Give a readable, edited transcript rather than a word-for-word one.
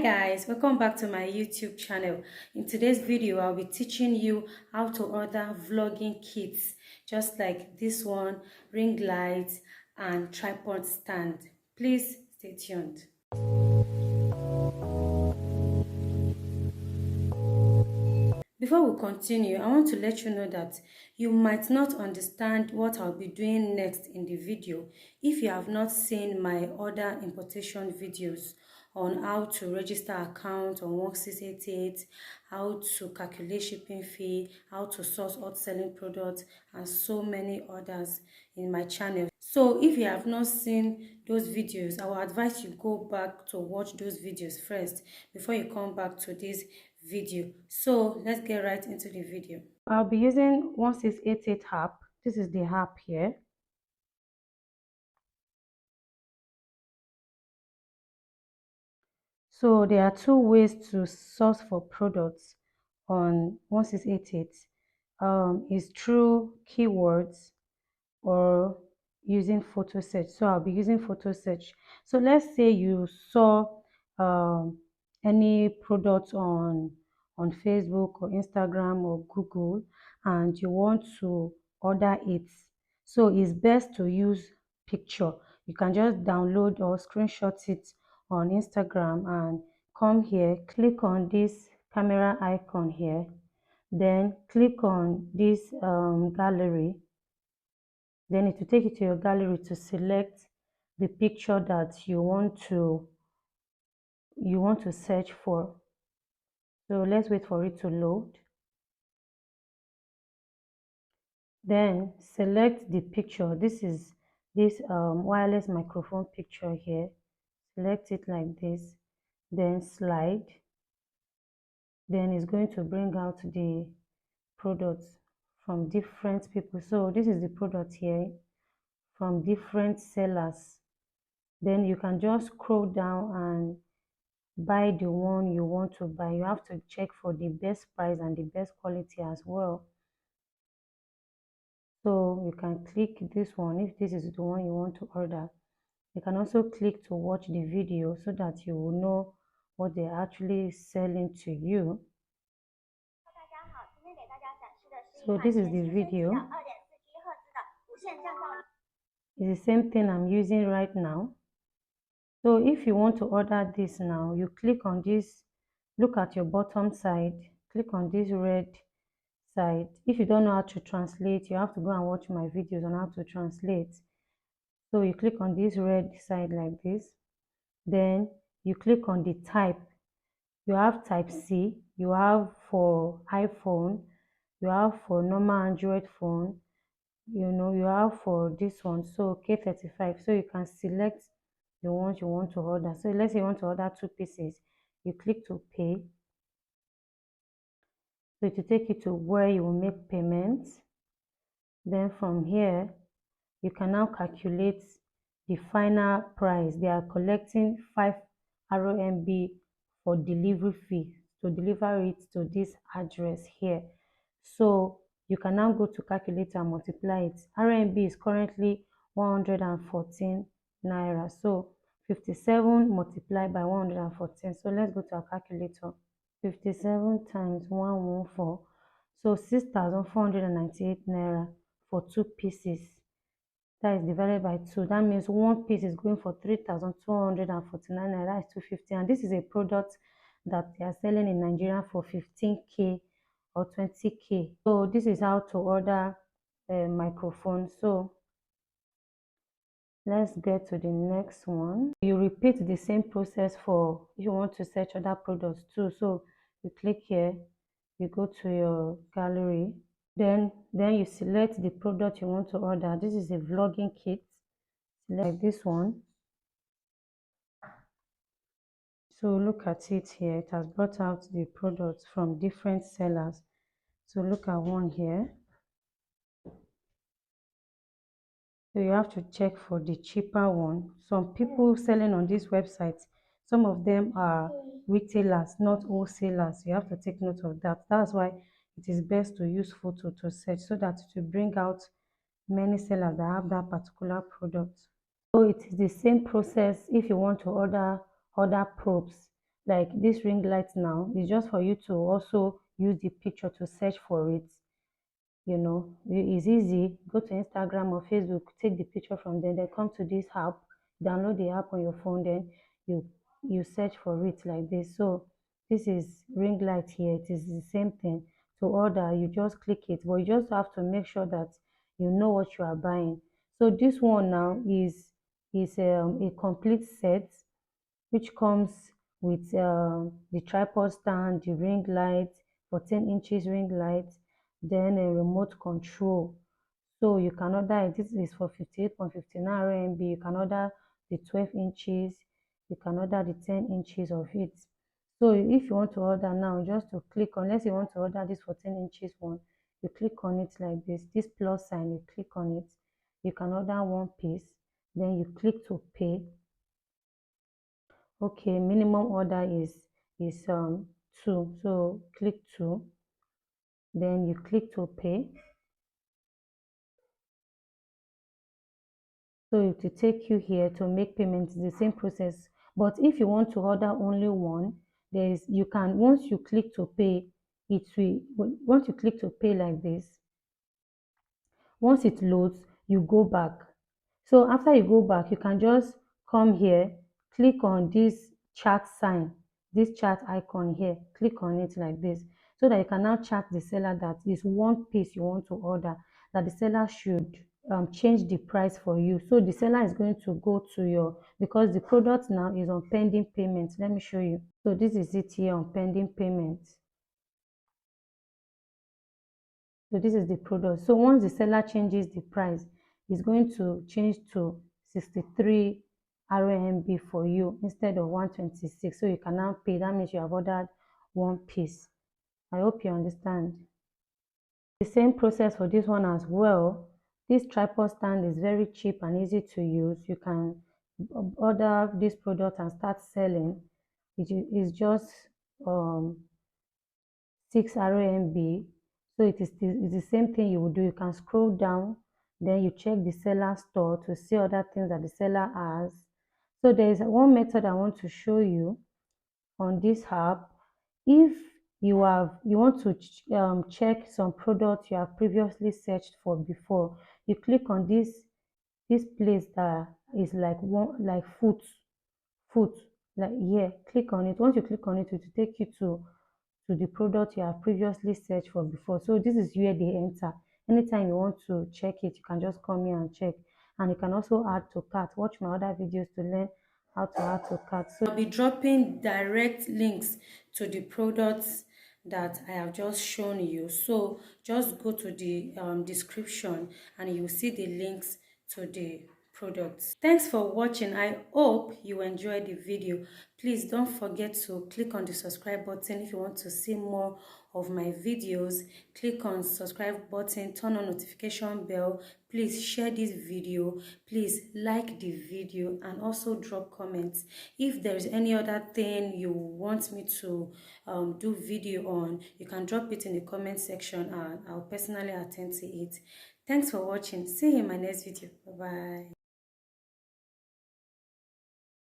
Guys, welcome back to my YouTube channel. In today's video I'll be teaching you how to order vlogging kits just like this one, ring lights and tripod stand. Please stay tuned. Before we continue, I want to let you know that you might not understand what I'll be doing next in the video if you have not seen my other importation videos on how to register account on 1688, how to calculate shipping fee, how to source hot selling products, and so many others in my channel. So if you have not seen those videos, I will advise you go back to watch those videos first before you come back to this video. So let's get right into the video. I'll be using 1688 app. This is the app here. So there are two ways to source for products on 1688. Is through keywords or using photo search. So I'll be using photo search. So let's say you saw any product on Facebook or Instagram or Google and you want to order it. So it's best to use picture. You can just download or screenshot it on Instagram and come here, click on this camera icon here, then click on this gallery. Then it will take you to your gallery to select the picture that you want to search for. So let's wait for it to load. Then select the picture. This is this wireless microphone picture here. Select it like this, then slide. Then it's going to bring out the products from different people. So this is the product here from different sellers. Then you can just scroll down and buy the one you want to buy. You have to check for the best price and the best quality as well. So you can click this one if this is the one you want to order. You can also click to watch the video so that you will know what they're actually selling to you. So this is the video. It's the same thing I'm using right now. So if you want to order this now, you click on this, look at your bottom side, click on this red side. If you don't know how to translate, you have to go and watch my videos on how to translate. So you click on this red side like this, then you click on the type. You have type C, you have for iPhone, you have for normal Android phone, you have for this one, so K35. So you can select the ones you want to order. So let's say you want to order 2 pieces, you click to pay. So it will take you to where you will make payments. Then from here, you can now calculate the final price. They are collecting 5 RMB for delivery fee to deliver it to this address here. So you can now go to calculator and multiply it. RMB is currently 114 naira. So 57 multiplied by 114. So let's go to our calculator. 57 times 114. So 6,498 naira for 2 pieces. That is divided by 2. That means one piece is going for 3,249 naira. That is 250. And this is a product that they are selling in Nigeria for 15k or 20k. So this is how to order a microphone. So let's get to the next one. You repeat the same process for if you want to search other products too. So you click here, you go to your gallery, then you select the product you want to order. This is a vlogging kit, like this one. So look at it here, it has brought out the products from different sellers. So look at one here. So you have to check for the cheaper one. Some people selling on this website, some of them are retailers, not wholesalers. You have to take note of that. That's why it is best to use photo to search so that to bring out many sellers that have that particular product. So it is the same process if you want to order probes. like this ring light now is just for you to also use the picture to search for it. It's easy. Go to Instagram or Facebook, take the picture from there, then come to this app, download the app on your phone, then you you search for it like this. So this is ring light here. It is the same thing. To order, you just click it, but you just have to make sure that you know what you are buying. So this one now is a complete set, which comes with the tripod stand, the ring light, 14 inches ring light, then a remote control. So you can order it. This is for 58.59 RMB. You can order the 12 inches. You can order the 10 inches of it. So if you want to order now, just to click, unless you want to order this 14 inches one, you click on it like this plus sign, you click on it. You can order one piece. Then you click to pay. Okay, minimum order is 2. So click 2. Then you click to pay. So it will take you here to make payment. It's the same process. But if you want to order only one, you can, once you click to pay, once you click to pay like this, once it loads, you go back. So after you go back, you can just come here, click on this chat sign, this chat icon here, click on it like this, so that you can now chat the seller that is one piece you want to order, that the seller should change the price for you. So the seller is going to go to because the product now is on pending payment. Let me show you. So this is it here on pending payment. So this is the product. So once the seller changes the price, it's going to change to 63 RMB for you instead of 126. So you can now pay. That means you have ordered one piece. I hope you understand. The same process for this one as well. This tripod stand is very cheap and easy to use. You can order this product and start selling. It is just 6 RMB. So it's the same thing you would do. You can scroll down, then you check the seller store to see other things that the seller has. So there is one method I want to show you on this app. If you want to check some products you have previously searched for before, you click on this place that is like foot, like here. Click on it. Once you click on it, it will take you to the product you have previously searched for before. So this is where they enter. Anytime you want to check it, you can just come here and check. And you can also add to cart. Watch my other videos to learn how to add to cart. So I'll be dropping direct links to the products that I have just shown you. So just go to the description and you will see the links to the products. Thanks for watching. I hope you enjoyed the video. Please don't forget to click on the subscribe button if you want to see more of my videos. Click on subscribe button, turn on notification bell. Please share this video. Please like the video and also drop comments. If there is any other thing you want me to do video on, you can drop it in the comment section and I'll personally attend to it. Thanks for watching. See you in my next video. Bye bye.